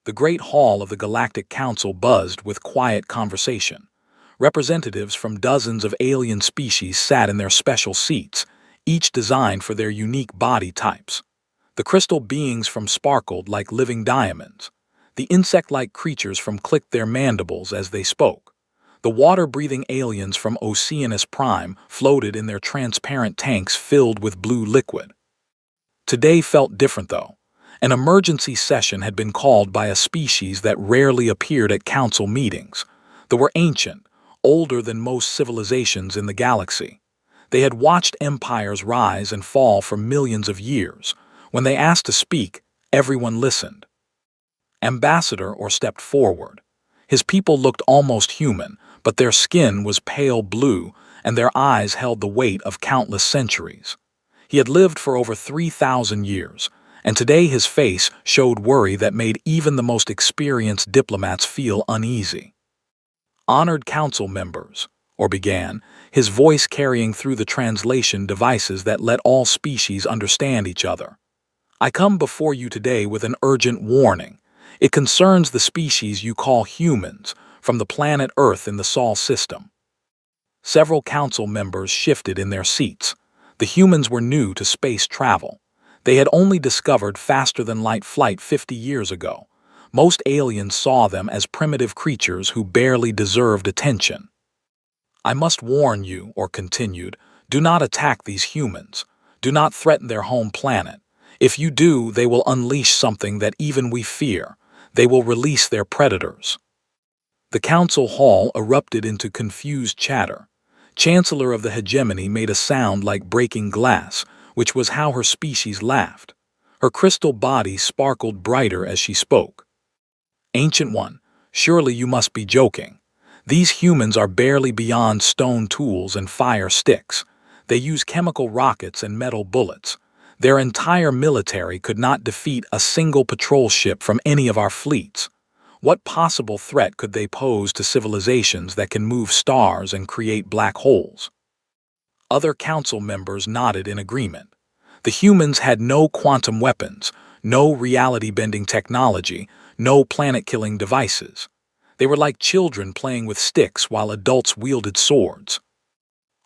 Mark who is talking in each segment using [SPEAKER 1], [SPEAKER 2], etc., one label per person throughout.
[SPEAKER 1] The great hall of the Galactic Council buzzed with quiet conversation. Representatives from dozens of alien species sat in their special seats, each designed for their unique body types. The crystal beings from sparkled like living diamonds. The insect-like creatures from clicked their mandibles as they spoke. The water-breathing aliens from Oceanus Prime floated in their transparent tanks filled with blue liquid. Today felt different, though. An emergency session had been called by a species that rarely appeared at council meetings. They were ancient, older than most civilizations in the galaxy. They had watched empires rise and fall for millions of years. When they asked to speak, everyone listened. Ambassador or stepped forward. His people looked almost human, but their skin was pale blue, and their eyes held the weight of countless centuries. He had lived for over 3,000 years, and today his face showed worry that made even the most experienced diplomats feel uneasy. Honored council members, or began, his voice carrying through the translation devices that let all species understand each other. I come before you today with an urgent warning. It concerns the species you call humans, from the planet Earth in the Sol system. Several council members shifted in their seats. The humans were new to space travel. They had only discovered faster-than-light flight 50 years ago. Most aliens saw them as primitive creatures who barely deserved attention. I must warn you, or continued, do not attack these humans. Do not threaten their home planet. If you do, they will unleash something that even we fear. They will release their predators. The council hall erupted into confused chatter. Chancellor of the Hegemony made a sound like breaking glass, which was how her species laughed. Her crystal body sparkled brighter as she spoke. Ancient One, surely you must be joking. These humans are barely beyond stone tools and fire sticks. They use chemical rockets and metal bullets. Their entire military could not defeat a single patrol ship from any of our fleets. What possible threat could they pose to civilizations that can move stars and create black holes? Other council members nodded in agreement. The humans had no quantum weapons, no reality-bending technology, no planet-killing devices. They were like children playing with sticks while adults wielded swords.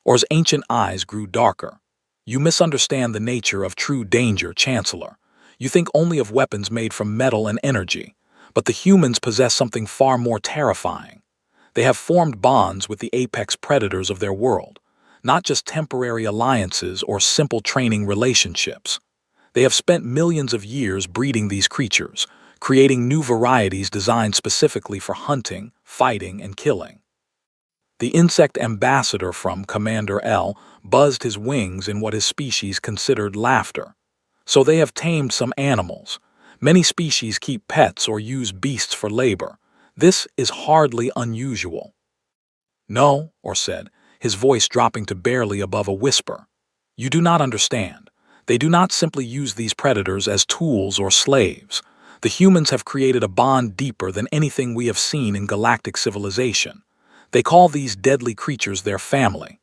[SPEAKER 1] Or's ancient eyes grew darker. You misunderstand the nature of true danger, Chancellor. You think only of weapons made from metal and energy. But the humans possess something far more terrifying. They have formed bonds with the apex predators of their world, not just temporary alliances or simple training relationships. They have spent millions of years breeding these creatures, creating new varieties designed specifically for hunting, fighting, and killing. The insect ambassador from Commander L buzzed his wings in what his species considered laughter. So they have tamed some animals. Many species keep pets or use beasts for labor. This is hardly unusual. No, Or said, his voice dropping to barely above a whisper. You do not understand. They do not simply use these predators as tools or slaves. The humans have created a bond deeper than anything we have seen in galactic civilization. They call these deadly creatures their family.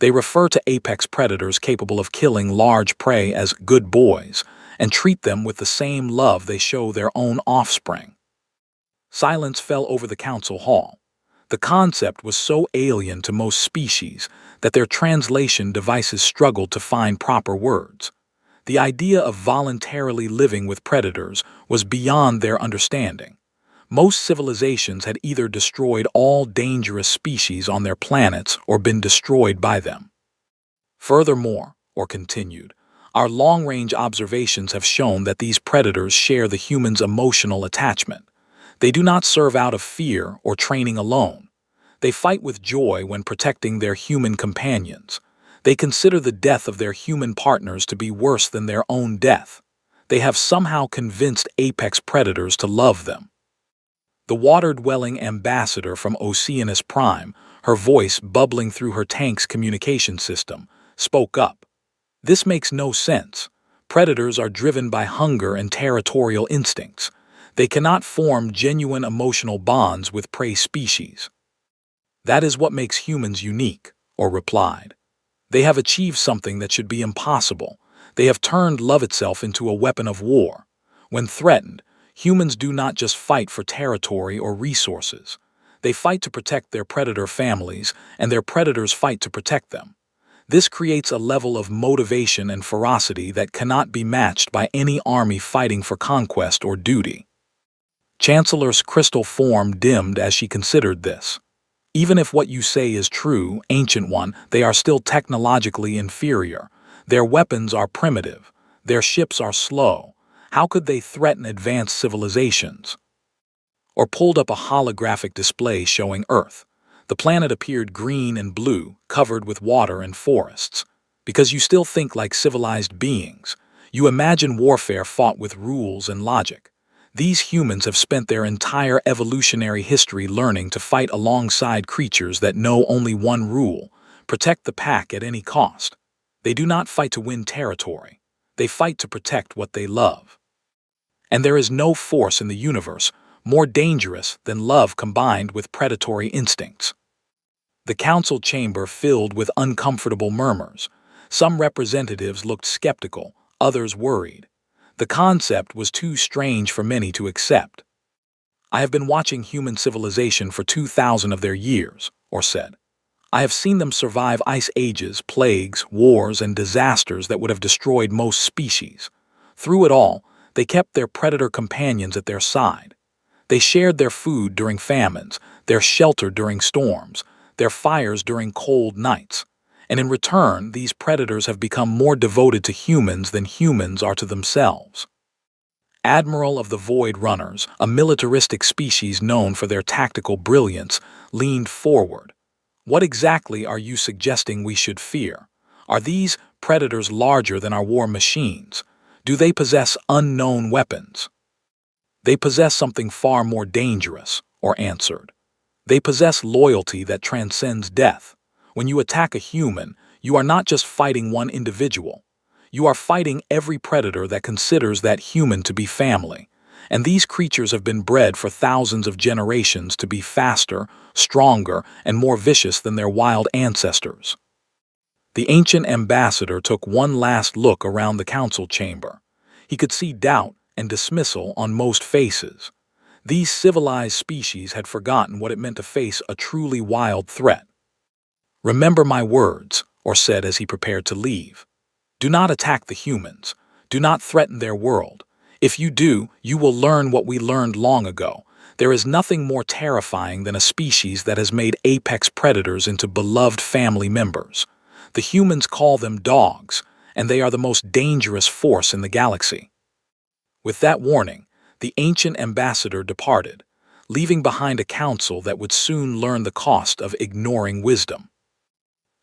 [SPEAKER 1] They refer to apex predators capable of killing large prey as good boys, and treat them with the same love they show their own offspring. Silence fell over the council hall. The concept was so alien to most species that their translation devices struggled to find proper words. The idea of voluntarily living with predators was beyond their understanding. Most civilizations had either destroyed all dangerous species on their planets or been destroyed by them. Furthermore, Or continued, our long-range observations have shown that these predators share the human's emotional attachment. They do not serve out of fear or training alone. They fight with joy when protecting their human companions. They consider the death of their human partners to be worse than their own death. They have somehow convinced apex predators to love them. The water-dwelling ambassador from Oceanus Prime, her voice bubbling through her tank's communication system, spoke up. This makes no sense. Predators are driven by hunger and territorial instincts. They cannot form genuine emotional bonds with prey species. That is what makes humans unique, Or replied. They have achieved something that should be impossible. They have turned love itself into a weapon of war. When threatened, Humans do not just fight for territory or resources. They fight to protect their predator families, and their predators fight to protect them. This creates a level of motivation and ferocity that cannot be matched by any army fighting for conquest or duty. Chancellor's crystal form dimmed as she considered this. Even if what you say is true, Ancient One, they are still technologically inferior. Their weapons are primitive. Their ships are slow. How could they threaten advanced civilizations? Or pulled up a holographic display showing Earth. The planet appeared green and blue, covered with water and forests. Because you still think like civilized beings. You imagine warfare fought with rules and logic. These humans have spent their entire evolutionary history learning to fight alongside creatures that know only one rule: protect the pack at any cost. They do not fight to win territory. They fight to protect what they love. And there is no force in the universe more dangerous than love combined with predatory instincts. The council chamber filled with uncomfortable murmurs. Some representatives looked skeptical, others worried. The concept was too strange for many to accept. I have been watching human civilization for 2,000 of their years, Or said. I have seen them survive ice ages, plagues, wars, and disasters that would have destroyed most species. Through it all, they kept their predator companions at their side. They shared their food during famines, their shelter during storms, their fires during cold nights. And in return, these predators have become more devoted to humans than humans are to themselves. Admiral of the Void Runners, a militaristic species known for their tactical brilliance, leaned forward. What exactly are you suggesting we should fear? Are these predators larger than our war machines? Do they possess unknown weapons? They possess something far more dangerous, Or answered. They possess loyalty that transcends death. When you attack a human, you are not just fighting one individual. You are fighting every predator that considers that human to be family. And these creatures have been bred for thousands of generations to be faster, stronger, and more vicious than their wild ancestors. The ancient ambassador took one last look around the council chamber. He could see doubt and dismissal on most faces. These civilized species had forgotten what it meant to face a truly wild threat. Remember my words, Or said as he prepared to leave. Do not attack the humans. Do not threaten their world. If you do, you will learn what we learned long ago. There is nothing more terrifying than a species that has made apex predators into beloved family members. The humans call them dogs, and they are the most dangerous force in the galaxy. With that warning, the ancient ambassador departed, leaving behind a council that would soon learn the cost of ignoring wisdom.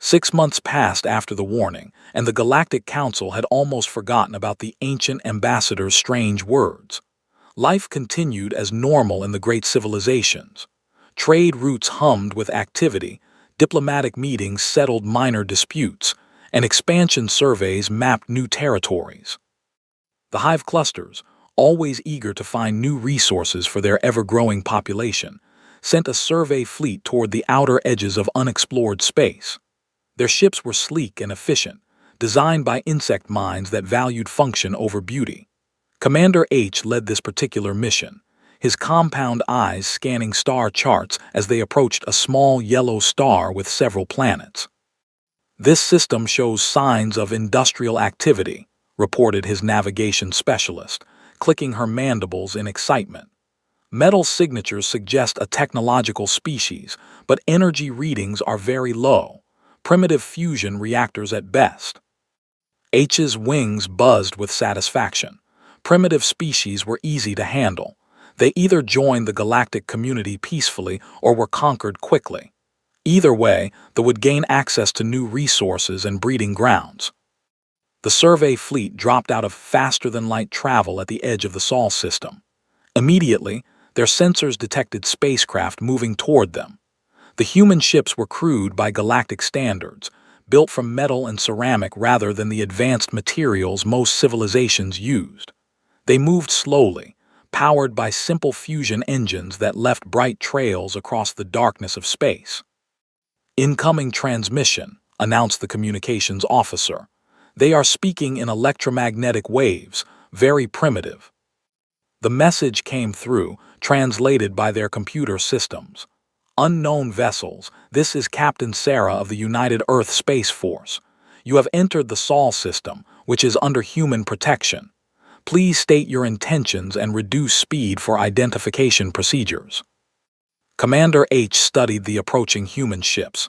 [SPEAKER 1] 6 months passed after the warning, and the Galactic Council had almost forgotten about the ancient ambassador's strange words. Life continued as normal in the great civilizations. Trade routes hummed with activity, diplomatic meetings settled minor disputes, and expansion surveys mapped new territories. The hive clusters, always eager to find new resources for their ever-growing population, sent a survey fleet toward the outer edges of unexplored space. Their ships were sleek and efficient, designed by insect minds that valued function over beauty. Commander H led this particular mission, his compound eyes scanning star charts as they approached a small yellow star with several planets. This system shows signs of industrial activity, reported his navigation specialist, clicking her mandibles in excitement. Metal signatures suggest a technological species, but energy readings are very low. Primitive fusion reactors at best. H's wings buzzed with satisfaction. Primitive species were easy to handle. They either joined the galactic community peacefully or were conquered quickly. Either way, they would gain access to new resources and breeding grounds. The survey fleet dropped out of faster-than-light travel at the edge of the Sol system. Immediately, their sensors detected spacecraft moving toward them. The human ships were crude by galactic standards, built from metal and ceramic rather than the advanced materials most civilizations used. They moved slowly, powered by simple fusion engines that left bright trails across the darkness of space. Incoming transmission, announced the communications officer. They are speaking in electromagnetic waves, very primitive. The message came through, translated by their computer systems. Unknown vessels, this is Captain Sarah of the United Earth Space Force. You have entered the Sol system, which is under human protection. Please state your intentions and reduce speed for identification procedures. Commander H studied the approaching human ships.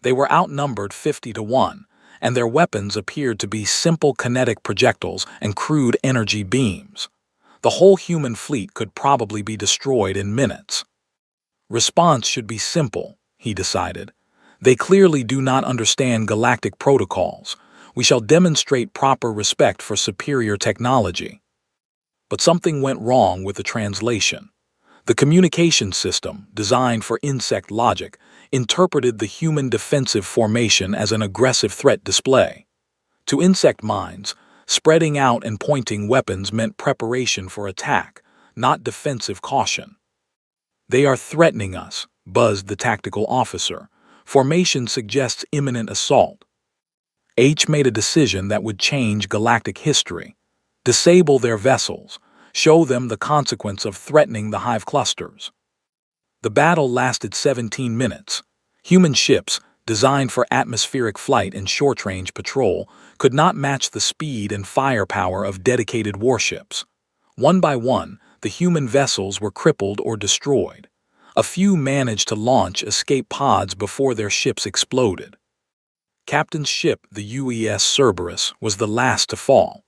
[SPEAKER 1] They were outnumbered 50-1, and their weapons appeared to be simple kinetic projectiles and crude energy beams. The whole human fleet could probably be destroyed in minutes. Response should be simple, he decided. They clearly do not understand galactic protocols. We shall demonstrate proper respect for superior technology. But something went wrong with the translation. The communication system, designed for insect logic, interpreted the human defensive formation as an aggressive threat display. To insect minds, spreading out and pointing weapons meant preparation for attack, not defensive caution. They are threatening us, buzzed the tactical officer. Formation suggests imminent assault. H made a decision that would change galactic history. Disable their vessels. Show them the consequence of threatening the hive clusters. The battle lasted 17 minutes. Human ships, designed for atmospheric flight and short-range patrol, could not match the speed and firepower of dedicated warships. One by one, the human vessels were crippled or destroyed. A few managed to launch escape pods before their ships exploded. Captain's ship, the UES Cerberus, was the last to fall.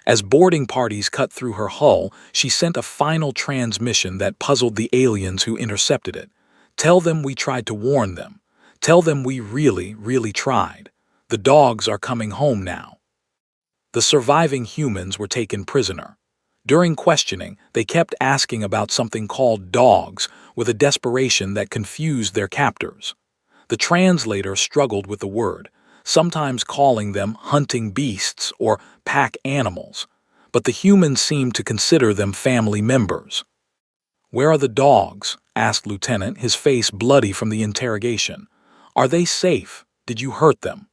[SPEAKER 1] As boarding parties cut through her hull, she sent a final transmission that puzzled the aliens who intercepted it. Tell them we tried to warn them. Tell them we really tried. The dogs are coming home now. The surviving humans were taken prisoner. During questioning, they kept asking about something called dogs, with a desperation that confused their captors. The translator struggled with the word, sometimes calling them hunting beasts or pack animals, but the humans seemed to consider them family members. "Where are the dogs?" asked Lieutenant, his face bloody from the interrogation. "Are they safe? Did you hurt them?"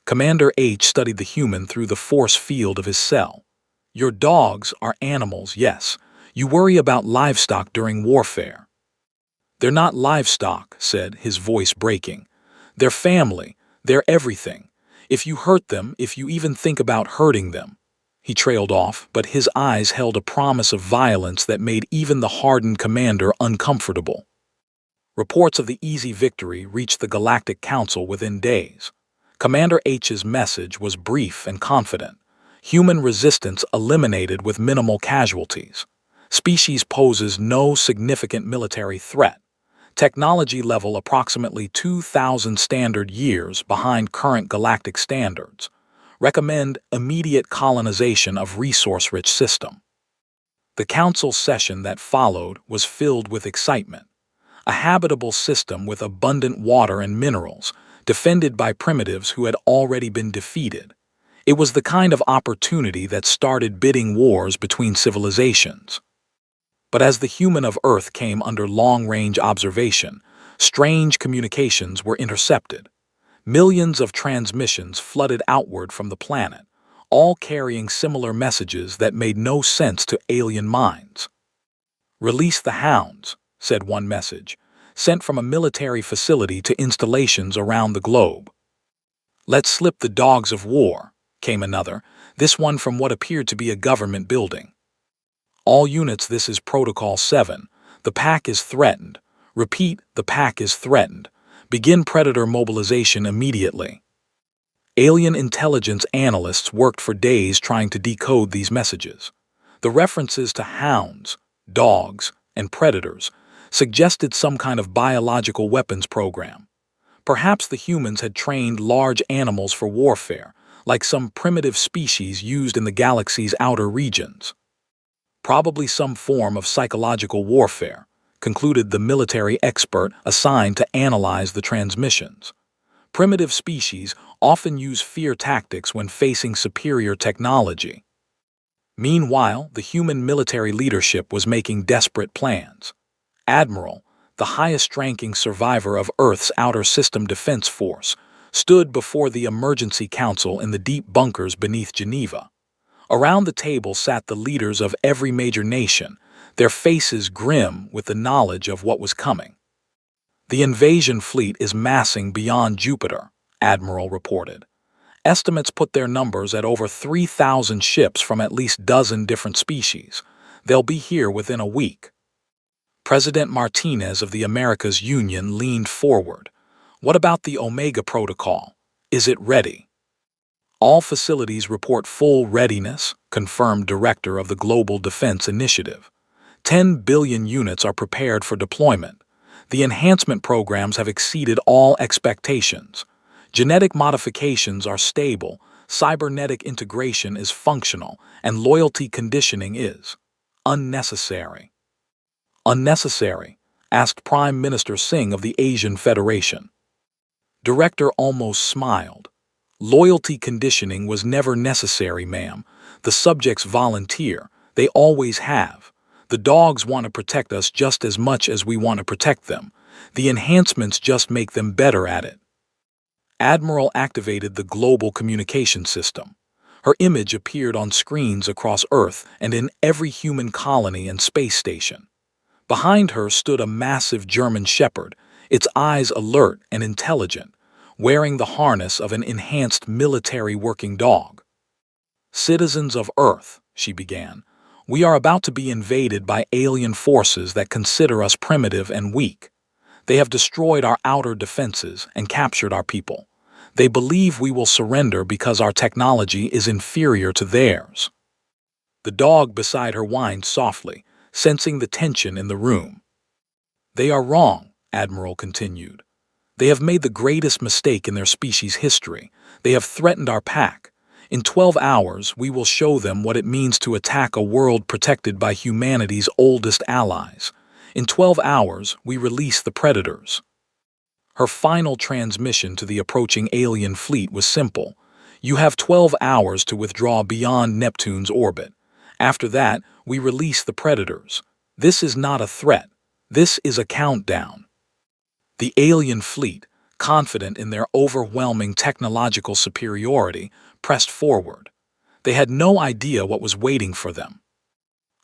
[SPEAKER 1] Commander H studied the human through the force field of his cell. "Your dogs are animals, yes. You worry about livestock during warfare." "They're not livestock," said, his voice breaking. "They're family. They're everything. If you hurt them, if you even think about hurting them." He trailed off, but his eyes held a promise of violence that made even the hardened commander uncomfortable. Reports of the easy victory reached the Galactic Council within days. Commander H's message was brief and confident. Human resistance eliminated with minimal casualties. Species poses no significant military threat. Technology level approximately 2,000 standard years behind current galactic standards. Recommend immediate colonization of resource-rich system. The council session that followed was filled with excitement. A habitable system with abundant water and minerals, defended by primitives who had already been defeated. It was the kind of opportunity that started bidding wars between civilizations. But as the human of Earth came under long-range observation, strange communications were intercepted. Millions of transmissions flooded outward from the planet, all carrying similar messages that made no sense to alien minds. "Release the hounds," said one message, sent from a military facility to installations around the globe. "Let slip the dogs of war," came another, this one from what appeared to be a government building. "All units, this is Protocol 7. The pack is threatened. Repeat, the pack is threatened. Begin predator mobilization immediately." Alien intelligence analysts worked for days trying to decode these messages. The references to hounds, dogs, and predators suggested some kind of biological weapons program. Perhaps the humans had trained large animals for warfare, like some primitive species used in the galaxy's outer regions. Probably some form of psychological warfare, concluded the military expert assigned to analyze the transmissions. Primitive species often use fear tactics when facing superior technology. Meanwhile, the human military leadership was making desperate plans. Admiral, the highest-ranking survivor of Earth's Outer System Defense Force, stood before the Emergency Council in the deep bunkers beneath Geneva. Around the table sat the leaders of every major nation, their faces grim with the knowledge of what was coming. The invasion fleet is massing beyond Jupiter, Admiral reported. Estimates put their numbers at over 3,000 ships from at least dozen different species. They'll be here within a week. President Martinez of the Americas Union leaned forward. What about the Omega Protocol? Is it ready? All facilities report full readiness, confirmed Director of the Global Defense Initiative. 10 billion units are prepared for deployment. The enhancement programs have exceeded all expectations. Genetic modifications are stable, cybernetic integration is functional, and loyalty conditioning is unnecessary. Unnecessary? Asked Prime Minister Singh of the Asian Federation. Director almost smiled. Loyalty conditioning was never necessary, ma'am. The subjects volunteer. They always have. The dogs want to protect us just as much as we want to protect them. The enhancements just make them better at it. Admiral activated the global communication system. Her image appeared on screens across Earth and in every human colony and space station. Behind her stood a massive German shepherd, its eyes alert and intelligent, wearing the harness of an enhanced military working dog. Citizens of Earth, she began, we are about to be invaded by alien forces that consider us primitive and weak. They have destroyed our outer defenses and captured our people. They believe we will surrender because our technology is inferior to theirs. The dog beside her whined softly, sensing the tension in the room. They are wrong, Admiral continued. They have made the greatest mistake in their species' history. They have threatened our pack. In 12 hours, we will show them what it means to attack a world protected by humanity's oldest allies. In 12 hours, we release the predators. Her final transmission to the approaching alien fleet was simple. You have 12 hours to withdraw beyond Neptune's orbit. After that, we release the predators. This is not a threat. This is a countdown. The alien fleet, confident in their overwhelming technological superiority, pressed forward. They had no idea what was waiting for them.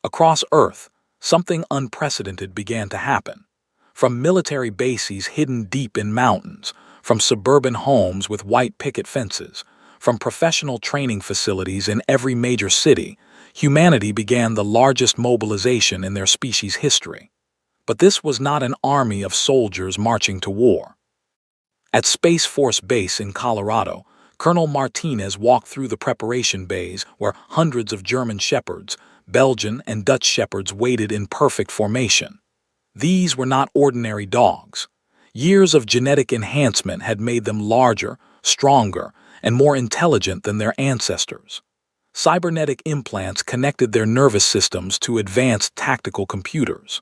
[SPEAKER 1] Across Earth, something unprecedented began to happen. From military bases hidden deep in mountains, from suburban homes with white picket fences, from professional training facilities in every major city, humanity began the largest mobilization in their species' history. But this was not an army of soldiers marching to war. At Space Force Base in Colorado, Colonel Martinez walked through the preparation bays where hundreds of German shepherds, Belgian and Dutch shepherds waited in perfect formation. These were not ordinary dogs. Years of genetic enhancement had made them larger, stronger, and more intelligent than their ancestors. Cybernetic implants connected their nervous systems to advanced tactical computers.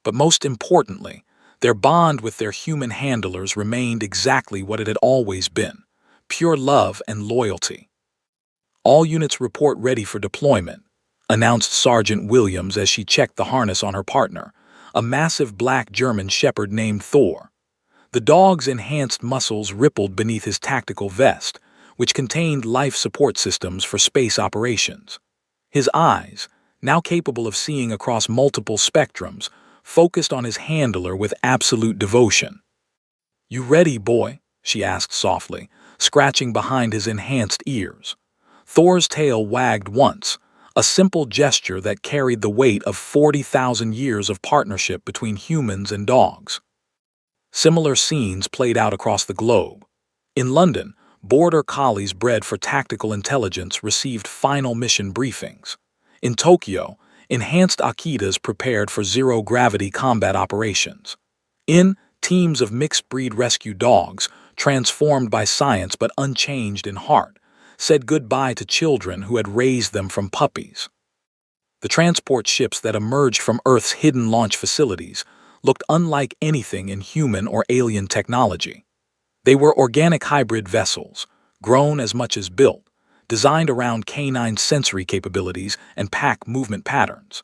[SPEAKER 1] But most importantly, their bond with their human handlers remained exactly what it had always been: pure love and loyalty. All units report ready for deployment, announced Sergeant Williams as she checked the harness on her partner, a massive black German shepherd named Thor. The dog's enhanced muscles rippled beneath his tactical vest, which contained life support systems for space operations. His eyes, now capable of seeing across multiple spectrums, focused on his handler with absolute devotion. "You ready, boy?" she asked softly, scratching behind his enhanced ears. Thor's tail wagged once, a simple gesture that carried the weight of 40,000 years of partnership between humans and dogs. Similar scenes played out across the globe. In London, border collies bred for tactical intelligence received final mission briefings. In Tokyo, enhanced Akitas prepared for zero-gravity combat operations. In teams of mixed-breed rescue dogs, transformed by science but unchanged in heart, said goodbye to children who had raised them from puppies. The transport ships that emerged from Earth's hidden launch facilities looked unlike anything in human or alien technology. They were organic hybrid vessels, grown as much as built, designed around canine sensory capabilities and pack movement patterns.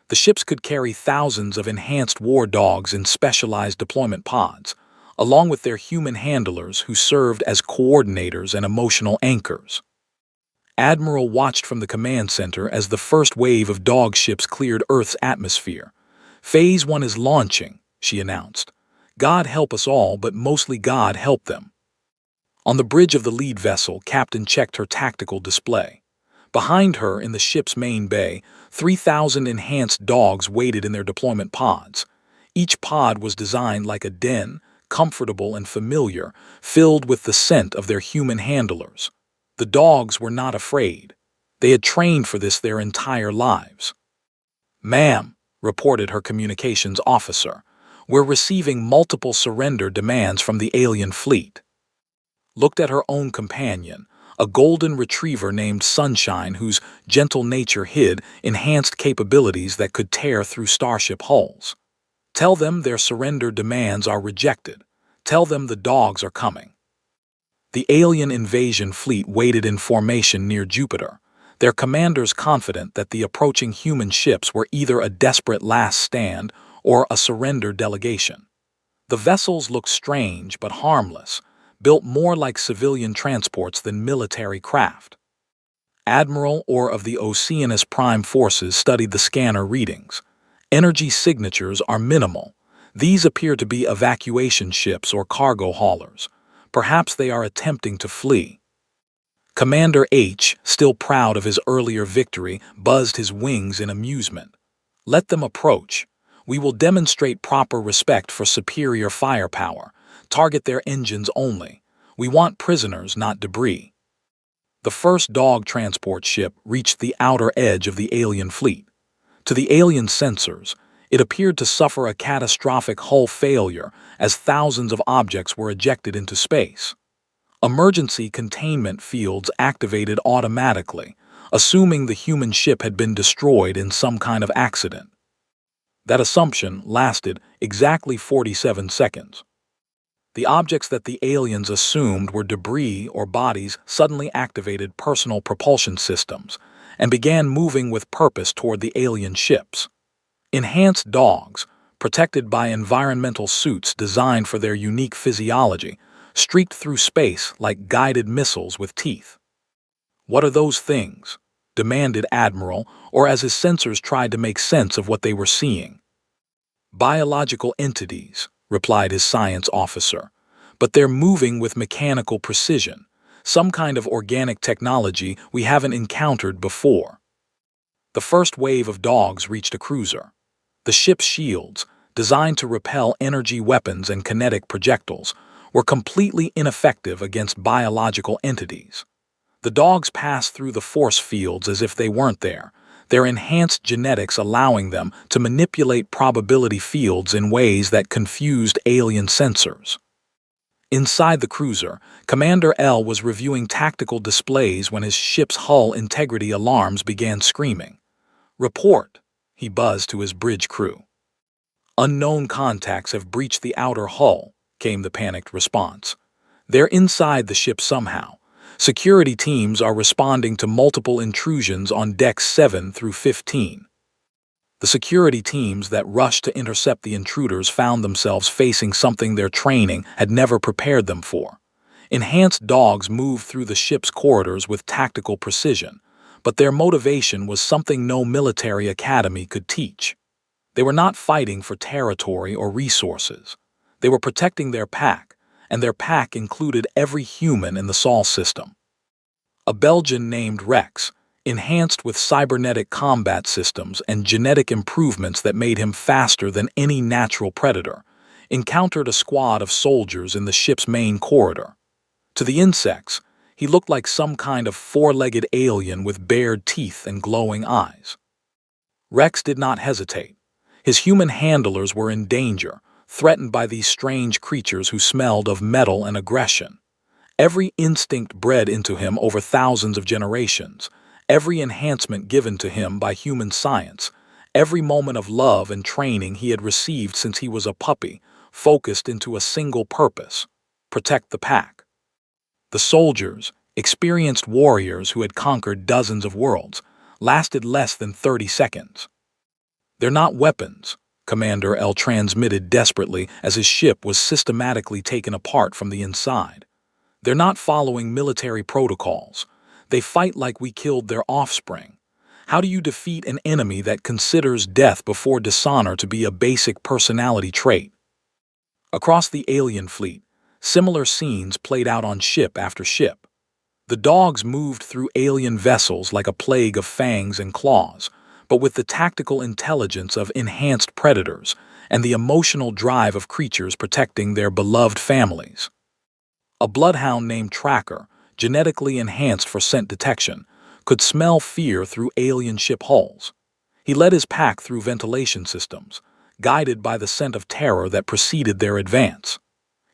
[SPEAKER 1] The ships could carry thousands of enhanced war dogs in specialized deployment pods, along with their human handlers who served as coordinators and emotional anchors. Admiral watched from the command center as the first wave of dog ships cleared Earth's atmosphere. "Phase 1 is launching," she announced. "God help us all, but mostly God help them." On the bridge of the lead vessel, Captain checked her tactical display. Behind her, in the ship's main bay, 3,000 enhanced dogs waited in their deployment pods. Each pod was designed like a den, comfortable and familiar, filled with the scent of their human handlers. The dogs were not afraid. They had trained for this their entire lives. "Ma'am," reported her communications officer, "we're receiving multiple surrender demands from the alien fleet." Looked at her own companion, a golden retriever named Sunshine, whose gentle nature hid enhanced capabilities that could tear through starship hulls. "Tell them their surrender demands are rejected. Tell them the dogs are coming." The alien invasion fleet waited in formation near Jupiter, their commanders confident that the approaching human ships were either a desperate last stand or a surrender delegation. The vessels looked strange but harmless, built more like civilian transports than military craft. Admiral Orr of the Oceanus Prime Forces studied the scanner readings. Energy signatures are minimal. These appear to be evacuation ships or cargo haulers. Perhaps they are attempting to flee. Commander H, still proud of his earlier victory, buzzed his wings in amusement. "Let them approach. We will demonstrate proper respect for superior firepower. Target their engines only. We want prisoners, not debris." The first dog transport ship reached the outer edge of the alien fleet. To the alien sensors, it appeared to suffer a catastrophic hull failure as thousands of objects were ejected into space. Emergency containment fields activated automatically, assuming the human ship had been destroyed in some kind of accident. That assumption lasted exactly 47 seconds. The objects that the aliens assumed were debris or bodies suddenly activated personal propulsion systems and began moving with purpose toward the alien ships. Enhanced dogs, protected by environmental suits designed for their unique physiology, streaked through space like guided missiles with teeth. "What are those things?" demanded Admiral, or as his sensors tried to make sense of what they were seeing. "Biological entities," replied his science officer, "but they're moving with mechanical precision, some kind of organic technology we haven't encountered before." The first wave of dogs reached a cruiser. The ship's shields, designed to repel energy weapons and kinetic projectiles, were completely ineffective against biological entities. The dogs passed through the force fields as if they weren't there, their enhanced genetics allowing them to manipulate probability fields in ways that confused alien sensors. Inside the cruiser, Commander L was reviewing tactical displays when his ship's hull integrity alarms began screaming. "Report," he buzzed to his bridge crew. "Unknown contacts have breached the outer hull," came the panicked response. "They're inside the ship somehow. Security teams are responding to multiple intrusions on decks 7 through 15. The security teams that rushed to intercept the intruders found themselves facing something their training had never prepared them for. Enhanced dogs moved through the ship's corridors with tactical precision, but their motivation was something no military academy could teach. They were not fighting for territory or resources. They were protecting their pack, and their pack included every human in the Sol system. A Belgian named Rex, enhanced with cybernetic combat systems and genetic improvements that made him faster than any natural predator, encountered a squad of soldiers in the ship's main corridor. To the insects, he looked like some kind of four-legged alien with bared teeth and glowing eyes. Rex did not hesitate. His human handlers were in danger, threatened by these strange creatures who smelled of metal and aggression. Every instinct bred into him over thousands of generations, every enhancement given to him by human science, every moment of love and training he had received since he was a puppy, focused into a single purpose: protect the pack. The soldiers, experienced warriors who had conquered dozens of worlds, lasted less than 30 seconds. "They're not weapons," Commander L transmitted desperately as his ship was systematically taken apart from the inside. "They're not following military protocols. They fight like we killed their offspring. How do you defeat an enemy that considers death before dishonor to be a basic personality trait? Across the alien fleet, similar scenes played out on ship after ship. The dogs moved through alien vessels like a plague of fangs and claws, but with the tactical intelligence of enhanced predators and the emotional drive of creatures protecting their beloved families. A bloodhound named Tracker, genetically enhanced for scent detection, could smell fear through alien ship hulls. He led his pack through ventilation systems, guided by the scent of terror that preceded their advance.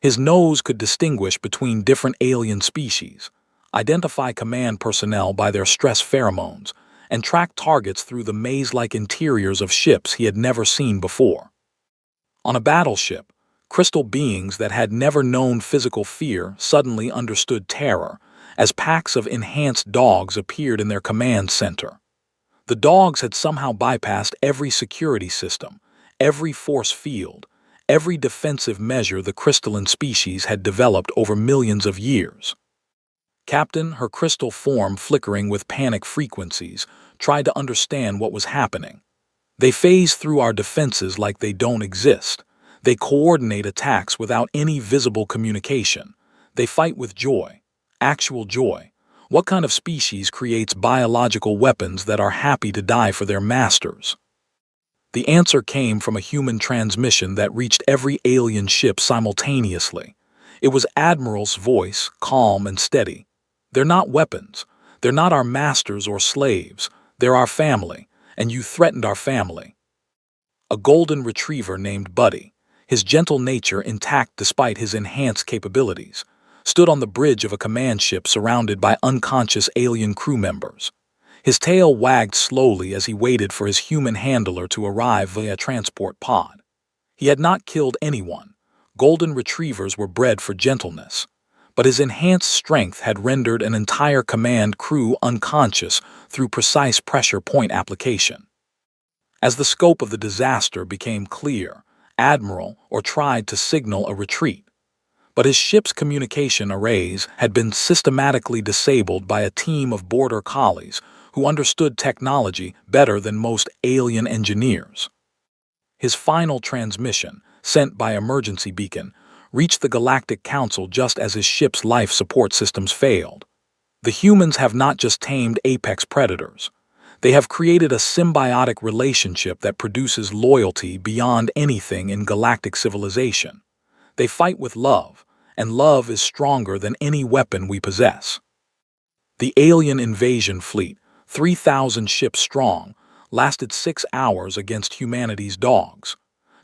[SPEAKER 1] His nose could distinguish between different alien species, identify command personnel by their stress pheromones, and track targets through the maze-like interiors of ships he had never seen before. On a battleship, crystal beings that had never known physical fear suddenly understood terror as packs of enhanced dogs appeared in their command center. The dogs had somehow bypassed every security system, every force field, every defensive measure the crystalline species had developed over millions of years. Captain, her crystal form flickering with panic frequencies, tried to understand what was happening. They phase through our defenses like they don't exist. They coordinate attacks without any visible communication. They fight with joy, actual joy. What kind of species creates biological weapons that are happy to die for their masters? The answer came from a human transmission that reached every alien ship simultaneously. It was Admiral's voice, calm and steady. They're not weapons. They're not our masters or slaves. They're our family, and you threatened our family. A golden retriever named Buddy, his gentle nature intact despite his enhanced capabilities, stood on the bridge of a command ship surrounded by unconscious alien crew members. His tail wagged slowly as he waited for his human handler to arrive via transport pod. He had not killed anyone. Golden retrievers were bred for gentleness. But his enhanced strength had rendered an entire command crew unconscious through precise pressure point application. As the scope of the disaster became clear, Admiral tried to signal a retreat. But his ship's communication arrays had been systematically disabled by a team of border collies who understood technology better than most alien engineers. His final transmission, sent by emergency beacon, reached the Galactic Council just as his ship's life support systems failed. The humans have not just tamed apex predators. They have created a symbiotic relationship that produces loyalty beyond anything in galactic civilization. They fight with love, and love is stronger than any weapon we possess. The alien invasion fleet, 3,000 ships strong, lasted 6 hours against humanity's dogs.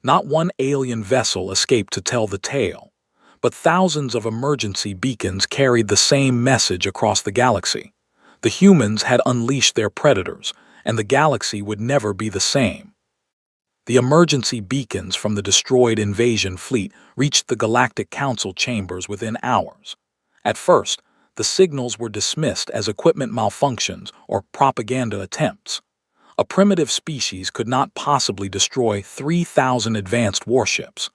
[SPEAKER 1] Not one alien vessel escaped to tell the tale, but thousands of emergency beacons carried the same message across the galaxy. The humans had unleashed their predators, and the galaxy would never be the same. The emergency beacons from the destroyed invasion fleet reached the Galactic Council chambers within hours. At first, the signals were dismissed as equipment malfunctions or propaganda attempts. A primitive species could not possibly destroy 3,000 advanced warships.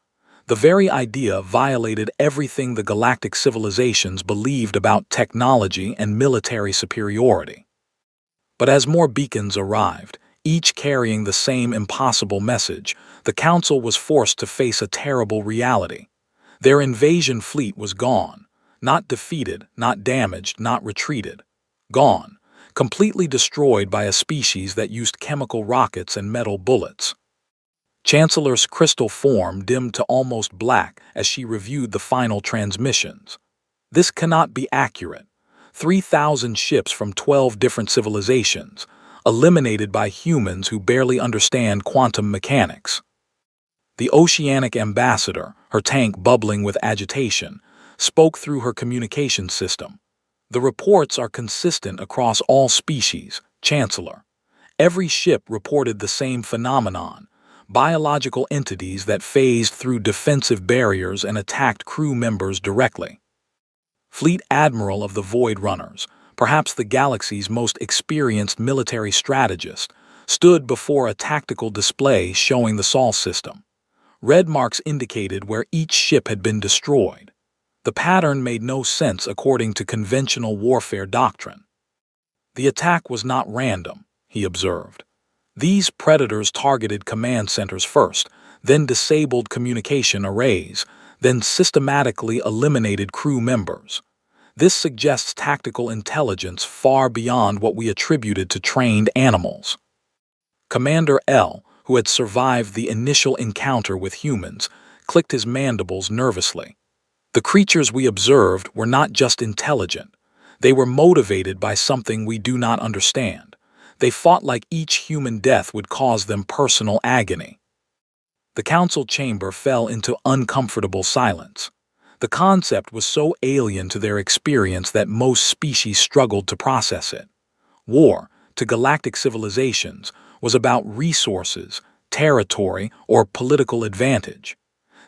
[SPEAKER 1] The very idea violated everything the galactic civilizations believed about technology and military superiority. But as more beacons arrived, each carrying the same impossible message, the Council was forced to face a terrible reality. Their invasion fleet was gone, not defeated, not damaged, not retreated. Gone. Completely destroyed by a species that used chemical rockets and metal bullets. Chancellor's crystal form dimmed to almost black as she reviewed the final transmissions. This cannot be accurate. 3,000 ships from 12 different civilizations, eliminated by humans who barely understand quantum mechanics. The Oceanic Ambassador, her tank bubbling with agitation, spoke through her communication system. The reports are consistent across all species, Chancellor. Every ship reported the same phenomenon, biological entities that phased through defensive barriers and attacked crew members directly. Fleet Admiral of the Void Runners, perhaps the galaxy's most experienced military strategist, stood before a tactical display showing the Sol system. Red marks indicated where each ship had been destroyed. The pattern made no sense according to conventional warfare doctrine. The attack was not random, he observed. These predators targeted command centers first, then disabled communication arrays, then systematically eliminated crew members. This suggests tactical intelligence far beyond what we attributed to trained animals. Commander L, who had survived the initial encounter with humans, clicked his mandibles nervously. The creatures we observed were not just intelligent. They were motivated by something we do not understand. They fought like each human death would cause them personal agony. The council chamber fell into uncomfortable silence. The concept was so alien to their experience that most species struggled to process it. War, to galactic civilizations, was about resources, territory, or political advantage.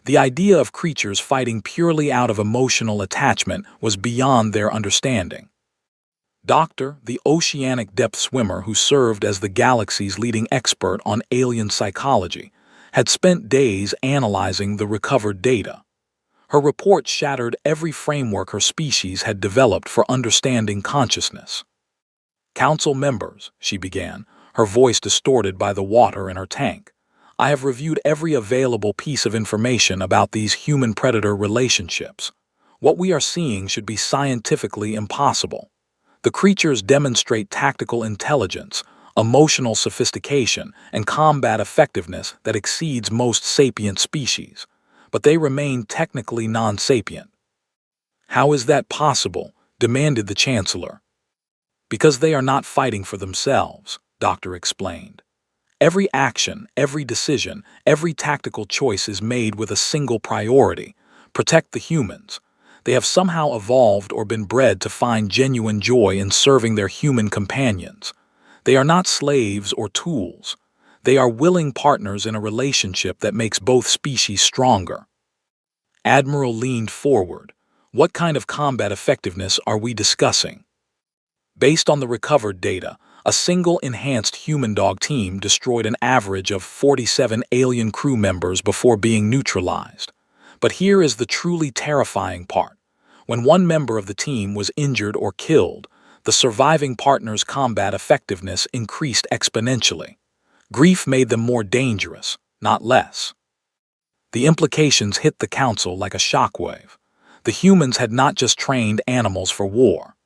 [SPEAKER 1] The idea of creatures fighting purely out of emotional attachment was beyond their understanding. Doctor, the oceanic depth swimmer who served as the galaxy's leading expert on alien psychology, had spent days analyzing the recovered data. Her report shattered every framework her species had developed for understanding consciousness. "Council members," she began, her voice distorted by the water in her tank, "I have reviewed every available piece of information about these human-predator relationships. What we are seeing should be scientifically impossible. The creatures demonstrate tactical intelligence, emotional sophistication, and combat effectiveness that exceeds most sapient species, but they remain technically non-sapient." "How is that possible?" demanded the Chancellor. "Because they are not fighting for themselves," Doctor explained. "Every action, every decision, every tactical choice is made with a single priority: protect the humans. They have somehow evolved or been bred to find genuine joy in serving their human companions. They are not slaves or tools. They are willing partners in a relationship that makes both species stronger." Admiral leaned forward. "What kind of combat effectiveness are we discussing?" Based on the recovered data, a single enhanced human-dog team destroyed an average of 47 alien crew members before being neutralized. But here is the truly terrifying part. When one member of the team was injured or killed, the surviving partner's combat effectiveness increased exponentially. Grief made them more dangerous, not less. The implications hit the council like a shockwave. The humans had not just trained animals for war.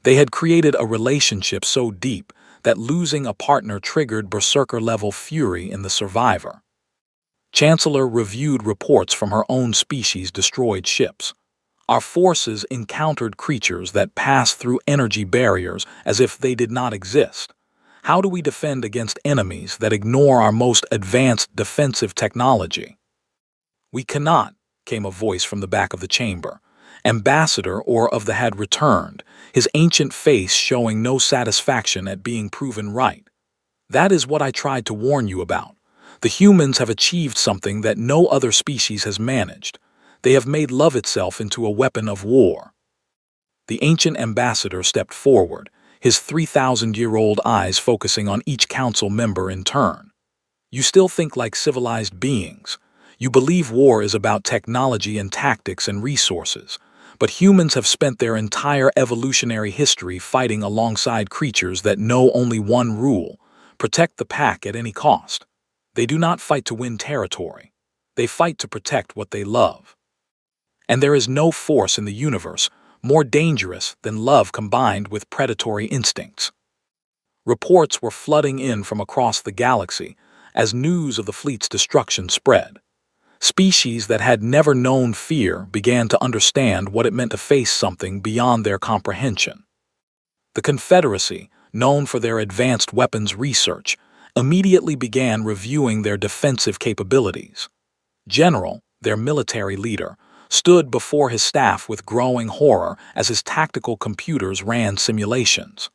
[SPEAKER 1] They had created a relationship so deep that losing a partner triggered berserker-level fury in the survivor. Chancellor reviewed reports from her own species' destroyed ships. "Our forces encountered creatures that passed through energy barriers as if they did not exist. How do we defend against enemies that ignore our most advanced defensive technology?" "We cannot," came a voice from the back of the chamber. Ambassador of the had returned, his ancient face showing no satisfaction at being proven right. "That is what I tried to warn you about. The humans have achieved something that no other species has managed. They have made love itself into a weapon of war." The ancient ambassador stepped forward, his 3,000-year-old eyes focusing on each council member in turn. "You still think like civilized beings. You believe war is about technology and tactics and resources. But humans have spent their entire evolutionary history fighting alongside creatures that know only one rule: protect the pack at any cost. They do not fight to win territory. They fight to protect what they love. And there is no force in the universe more dangerous than love combined with predatory instincts." Reports were flooding in from across the galaxy as news of the fleet's destruction spread. Species that had never known fear began to understand what it meant to face something beyond their comprehension. The Confederacy, known for their advanced weapons research, immediately began reviewing their defensive capabilities. General, their military leader, stood before his staff with growing horror as his tactical computers ran simulations.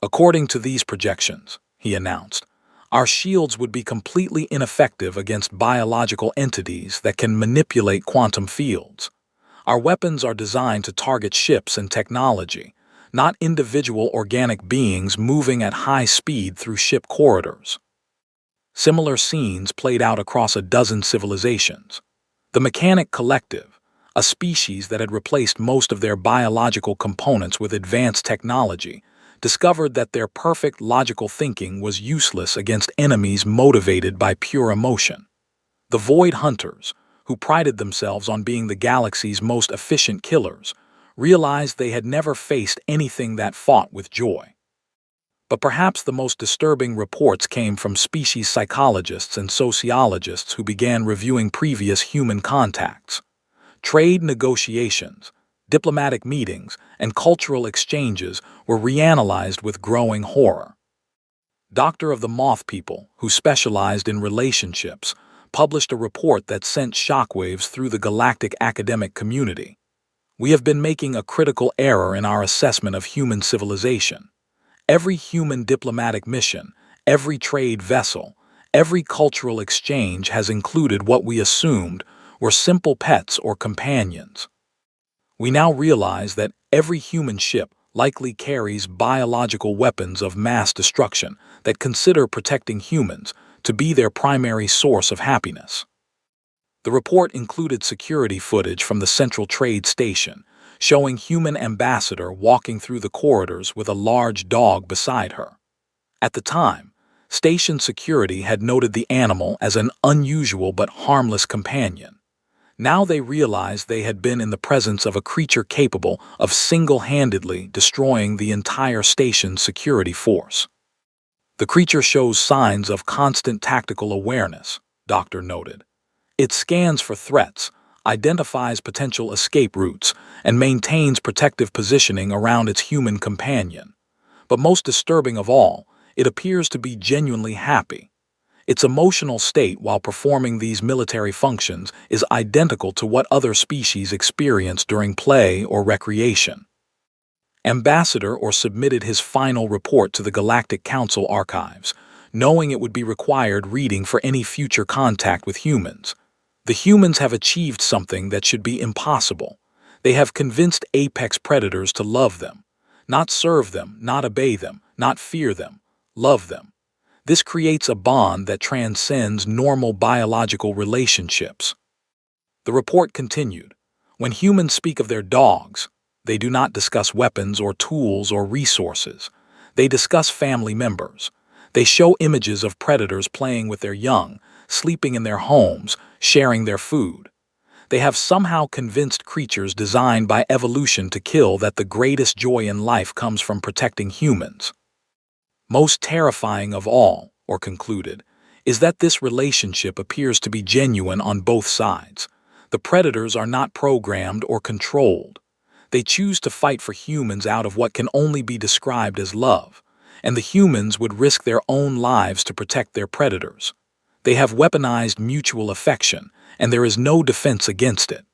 [SPEAKER 1] "According to these projections," he announced, "our shields would be completely ineffective against biological entities that can manipulate quantum fields. Our weapons are designed to target ships and technology, not individual organic beings moving at high speed through ship corridors." Similar scenes played out across a dozen civilizations. The Mechanic Collective, a species that had replaced most of their biological components with advanced technology, discovered that their perfect logical thinking was useless against enemies motivated by pure emotion. The Void Hunters, who prided themselves on being the galaxy's most efficient killers, realized they had never faced anything that fought with joy. But perhaps the most disturbing reports came from species psychologists and sociologists who began reviewing previous human contacts. Trade negotiations, diplomatic meetings, and cultural exchanges were reanalyzed with growing horror. Doctor of the Moth People, who specialized in relationships, published a report that sent shockwaves through the galactic academic community. We have been making a critical error in our assessment of human civilization. Every human diplomatic mission, every trade vessel, every cultural exchange has included what we assumed were simple pets or companions. We now realize that every human ship likely carries biological weapons of mass destruction that consider protecting humans to be their primary source of happiness. The report included security footage from the Central Trade Station, showing human ambassador walking through the corridors with a large dog beside her. At the time, station security had noted the animal as an unusual but harmless companion. Now they realized they had been in the presence of a creature capable of single-handedly destroying the entire station's security force. The creature shows signs of constant tactical awareness, Doctor noted. It scans for threats, identifies potential escape routes, and maintains protective positioning around its human companion. But most disturbing of all, it appears to be genuinely happy. Its emotional state while performing these military functions is identical to what other species experience during play or recreation. Ambassador submitted his final report to the Galactic Council archives, knowing it would be required reading for any future contact with humans. The humans have achieved something that should be impossible. They have convinced apex predators to love them, not serve them, not obey them, not fear them, love them. This creates a bond that transcends normal biological relationships. The report continued. When humans speak of their dogs, they do not discuss weapons or tools or resources. They discuss family members. They show images of predators playing with their young, sleeping in their homes, sharing their food. They have somehow convinced creatures designed by evolution to kill that the greatest joy in life comes from protecting humans. Most terrifying of all, concluded, is that this relationship appears to be genuine on both sides. The predators are not programmed or controlled. They choose to fight for humans out of what can only be described as love, and the humans would risk their own lives to protect their predators. They have weaponized mutual affection, and there is no defense against it.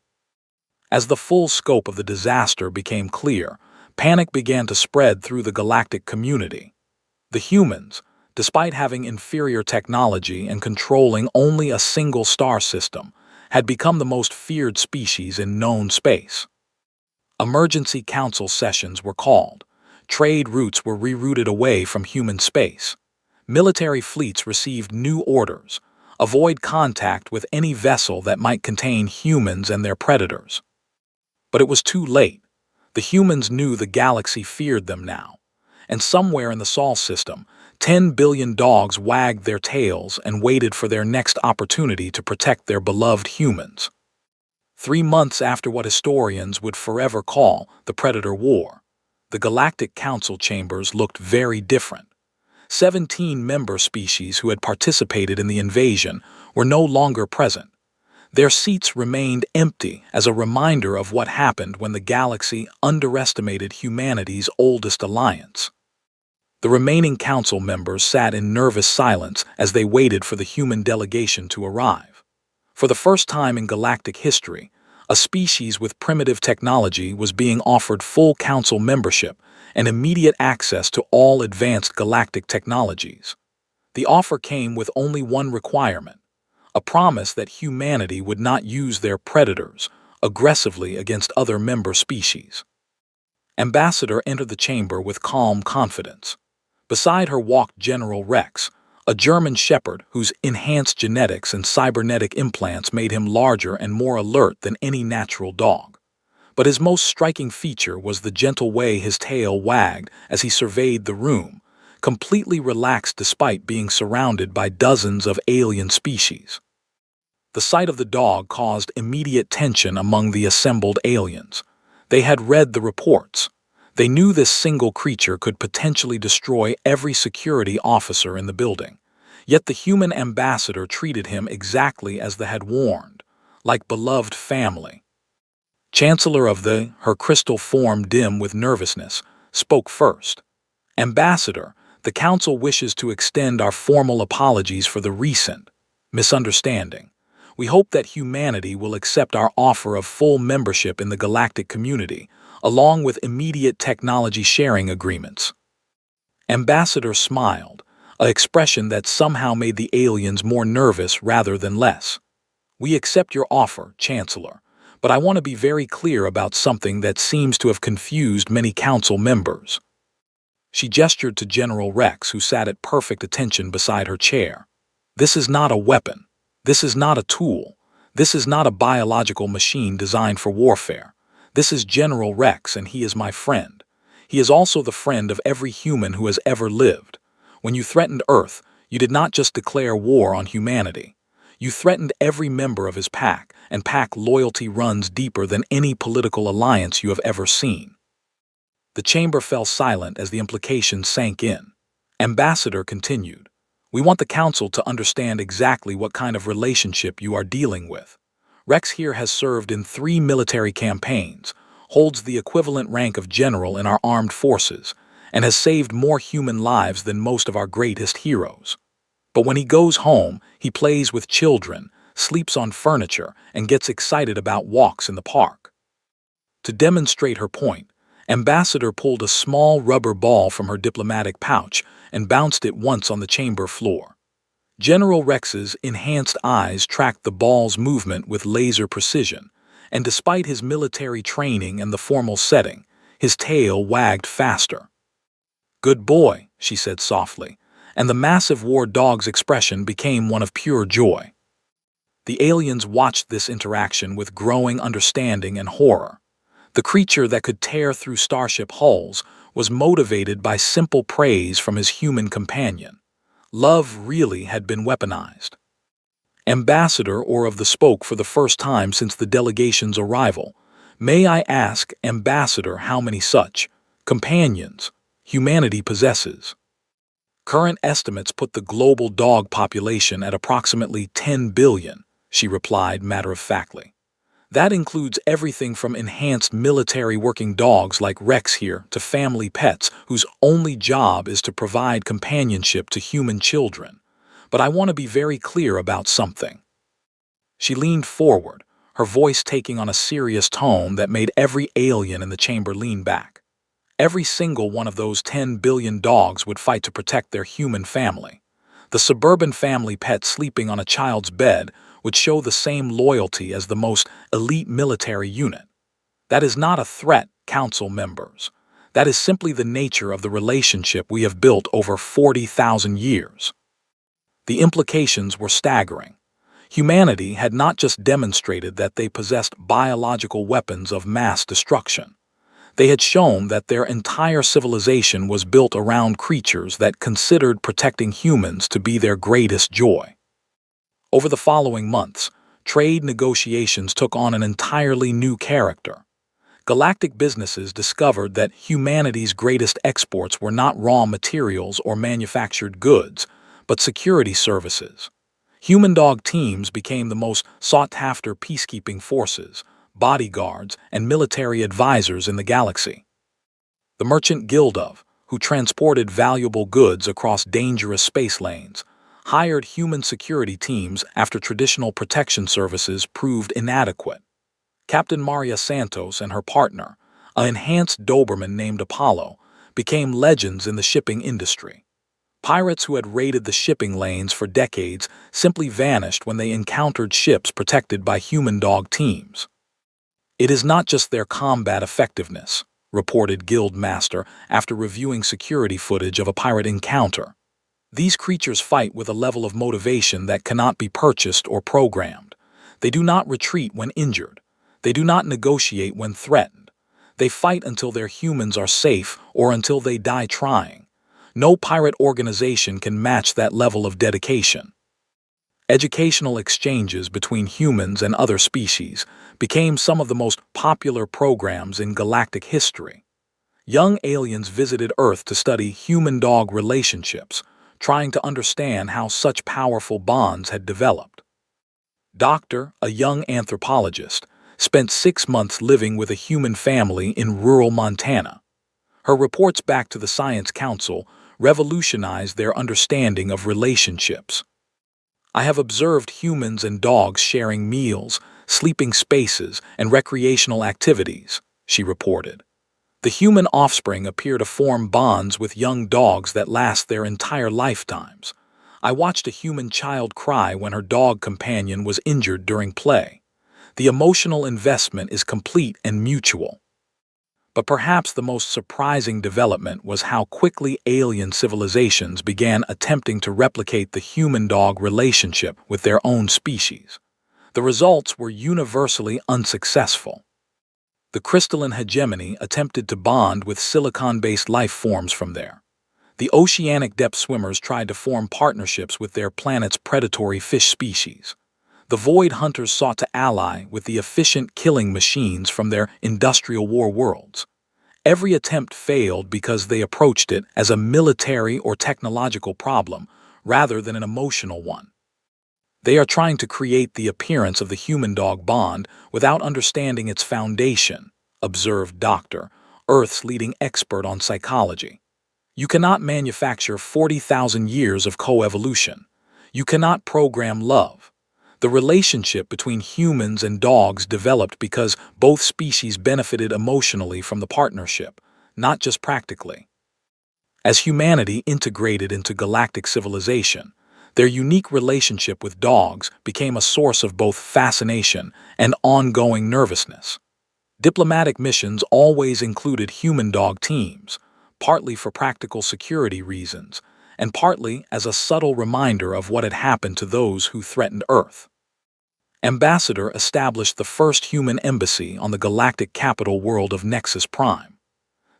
[SPEAKER 1] As the full scope of the disaster became clear, panic began to spread through the galactic community. The humans, despite having inferior technology and controlling only a single star system, had become the most feared species in known space. Emergency council sessions were called. Trade routes were rerouted away from human space. Military fleets received new orders. Avoid contact with any vessel that might contain humans and their predators. But it was too late. The humans knew the galaxy feared them now. And somewhere in the Sol system, 10 billion dogs wagged their tails and waited for their next opportunity to protect their beloved humans. 3 months after what historians would forever call the Predator War, the Galactic Council chambers looked very different. 17 member species who had participated in the invasion were no longer present. Their seats remained empty as a reminder of what happened when the galaxy underestimated humanity's oldest alliance. The remaining council members sat in nervous silence as they waited for the human delegation to arrive. For the first time in galactic history, a species with primitive technology was being offered full council membership and immediate access to all advanced galactic technologies. The offer came with only one requirement: a promise that humanity would not use their predators aggressively against other member species. Ambassador entered the chamber with calm confidence. Beside her walked General Rex, a German shepherd whose enhanced genetics and cybernetic implants made him larger and more alert than any natural dog. But his most striking feature was the gentle way his tail wagged as he surveyed the room, completely relaxed despite being surrounded by dozens of alien species. The sight of the dog caused immediate tension among the assembled aliens. They had read the reports. They knew this single creature could potentially destroy every security officer in the building. Yet the human ambassador treated him exactly as they had warned, like beloved family. Chancellor of her crystal form dim with nervousness, spoke first. Ambassador, the Council wishes to extend our formal apologies for the recent misunderstanding. We hope that humanity will accept our offer of full membership in the galactic community, along with immediate technology sharing agreements. Ambassador smiled, an expression that somehow made the aliens more nervous rather than less. We accept your offer, Chancellor, but I want to be very clear about something that seems to have confused many council members. She gestured to General Rex, who sat at perfect attention beside her chair. This is not a weapon. This is not a tool. This is not a biological machine designed for warfare. This is General Rex, and he is my friend. He is also the friend of every human who has ever lived. When you threatened Earth, you did not just declare war on humanity. You threatened every member of his pack, and pack loyalty runs deeper than any political alliance you have ever seen. The chamber fell silent as the implications sank in. Ambassador continued, "We want the Council to understand exactly what kind of relationship you are dealing with. Rex here has served in 3 military campaigns, holds the equivalent rank of general in our armed forces, and has saved more human lives than most of our greatest heroes. But when he goes home, he plays with children, sleeps on furniture, and gets excited about walks in the park." To demonstrate her point, Ambassador pulled a small rubber ball from her diplomatic pouch and bounced it once on the chamber floor. General Rex's enhanced eyes tracked the ball's movement with laser precision, and despite his military training and the formal setting, his tail wagged faster. "Good boy," she said softly, and the massive war dog's expression became one of pure joy. The aliens watched this interaction with growing understanding and horror. The creature that could tear through starship hulls was motivated by simple praise from his human companion. Love really had been weaponized. Ambassador Orov spoke for the first time since the delegation's arrival. "May I ask, Ambassador, how many such companions humanity possesses?" "Current estimates put the global dog population at approximately 10 billion, she replied matter-of-factly. "That includes everything from enhanced military working dogs like Rex here to family pets whose only job is to provide companionship to human children. But I want to be very clear about something." She leaned forward, her voice taking on a serious tone that made every alien in the chamber lean back. Every single one of those 10 billion dogs would fight to protect their human family. The suburban family pet sleeping on a child's bed would show the same loyalty as the most elite military unit. That is not a threat, council members. That is simply the nature of the relationship we have built over 40,000 years. The implications were staggering. Humanity had not just demonstrated that they possessed biological weapons of mass destruction. They had shown that their entire civilization was built around creatures that considered protecting humans to be their greatest joy. Over the following months, trade negotiations took on an entirely new character. Galactic businesses discovered that humanity's greatest exports were not raw materials or manufactured goods, but security services. Human-dog teams became the most sought-after peacekeeping forces, bodyguards, and military advisors in the galaxy. The Merchant Guild who transported valuable goods across dangerous space lanes, hired human security teams after traditional protection services proved inadequate. Captain Maria Santos and her partner, an enhanced Doberman named Apollo, became legends in the shipping industry. Pirates who had raided the shipping lanes for decades simply vanished when they encountered ships protected by human-dog teams. "It is not just their combat effectiveness," reported Guild Master after reviewing security footage of a pirate encounter. "These creatures fight with a level of motivation that cannot be purchased or programmed. They do not retreat when injured. They do not negotiate when threatened. They fight until their humans are safe or until they die trying. No pirate organization can match that level of dedication. Educational exchanges between humans and other species became some of the most popular programs in galactic history. Young aliens visited Earth to study human-dog relationships, trying to understand how such powerful bonds had developed. Doctor, a young anthropologist, spent 6 months living with a human family in rural Montana. Her reports back to the Science Council revolutionized their understanding of relationships. I have observed humans and dogs sharing meals, sleeping spaces, and recreational activities, she reported. The human offspring appear to form bonds with young dogs that last their entire lifetimes. I watched a human child cry when her dog companion was injured during play. The emotional investment is complete and mutual. But perhaps the most surprising development was how quickly alien civilizations began attempting to replicate the human-dog relationship with their own species. The results were universally unsuccessful. The crystalline hegemony attempted to bond with silicon-based life forms from there. The oceanic depth swimmers tried to form partnerships with their planet's predatory fish species. The void hunters sought to ally with the efficient killing machines from their industrial war worlds. Every attempt failed because they approached it as a military or technological problem rather than an emotional one. They are trying to create the appearance of the human-dog bond without understanding its foundation, observed Dr. Earth's leading expert on psychology. You cannot manufacture 40,000 years of coevolution. You cannot program love. The relationship between humans and dogs developed because both species benefited emotionally from the partnership, not just practically. As humanity integrated into galactic civilization, their unique relationship with dogs became a source of both fascination and ongoing nervousness. Diplomatic missions always included human-dog teams, partly for practical security reasons, and partly as a subtle reminder of what had happened to those who threatened Earth. Ambassador established the first human embassy on the galactic capital world of Nexus Prime.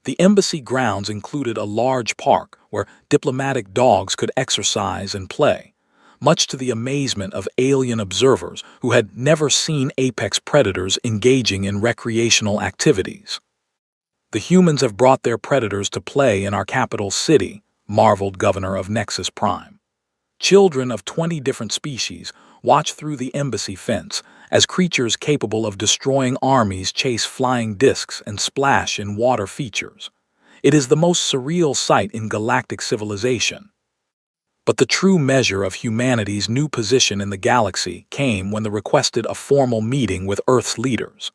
[SPEAKER 1] The embassy grounds included a large park where diplomatic dogs could exercise and play, much to the amazement of alien observers who had never seen apex predators engaging in recreational activities. "The humans have brought their predators to play in our capital city," marveled Governor of Nexus Prime. Children of 20 different species watch through the embassy fence as creatures capable of destroying armies chase flying discs and splash in water features. It is the most surreal sight in galactic civilization. But the true measure of humanity's new position in the galaxy came when they requested a formal meeting with Earth's leaders.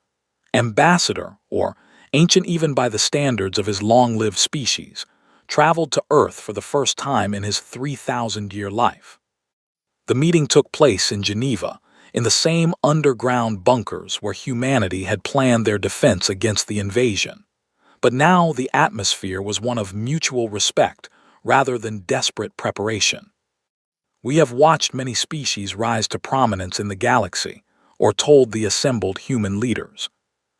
[SPEAKER 1] Ambassador, or ancient even by the standards of his long-lived species, traveled to Earth for the first time in his 3,000-year life. The meeting took place in Geneva, in the same underground bunkers where humanity had planned their defense against the invasion. But now the atmosphere was one of mutual respect rather than desperate preparation. "We have watched many species rise to prominence in the galaxy," or told the assembled human leaders.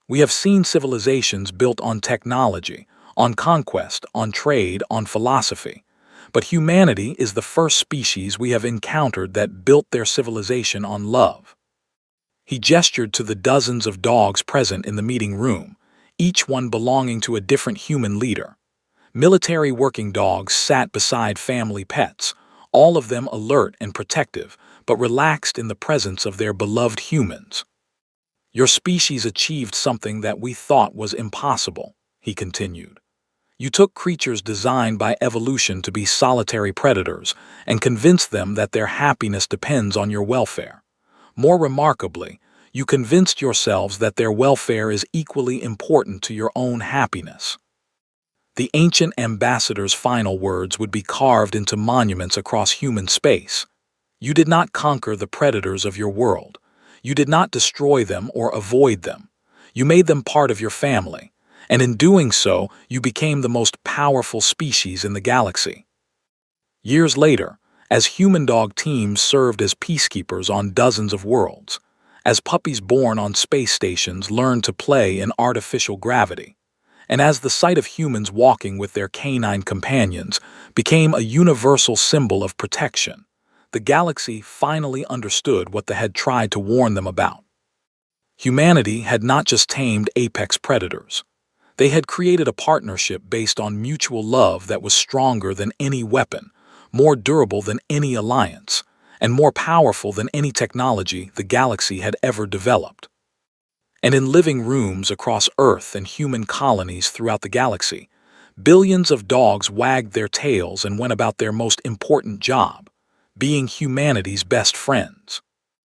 [SPEAKER 1] "We have seen civilizations built on technology, on conquest, on trade, on philosophy. But humanity is the first species we have encountered that built their civilization on love." He gestured to the dozens of dogs present in the meeting room, each one belonging to a different human leader. Military working dogs sat beside family pets, all of them alert and protective, but relaxed in the presence of their beloved humans. "Your species achieved something that we thought was impossible," he continued. "You took creatures designed by evolution to be solitary predators and convinced them that their happiness depends on your welfare. More remarkably, you convinced yourselves that their welfare is equally important to your own happiness." The ancient ambassador's final words would be carved into monuments across human space. "You did not conquer the predators of your world. You did not destroy them or avoid them. You made them part of your family, and in doing so, you became the most powerful species in the galaxy." Years later, as human-dog teams served as peacekeepers on dozens of worlds, as puppies born on space stations learned to play in artificial gravity, and as the sight of humans walking with their canine companions became a universal symbol of protection, the galaxy finally understood what they had tried to warn them about. Humanity had not just tamed apex predators. They had created a partnership based on mutual love that was stronger than any weapon, more durable than any alliance, and more powerful than any technology the galaxy had ever developed. And in living rooms across Earth and human colonies throughout the galaxy, billions of dogs wagged their tails and went about their most important job, being humanity's best friends.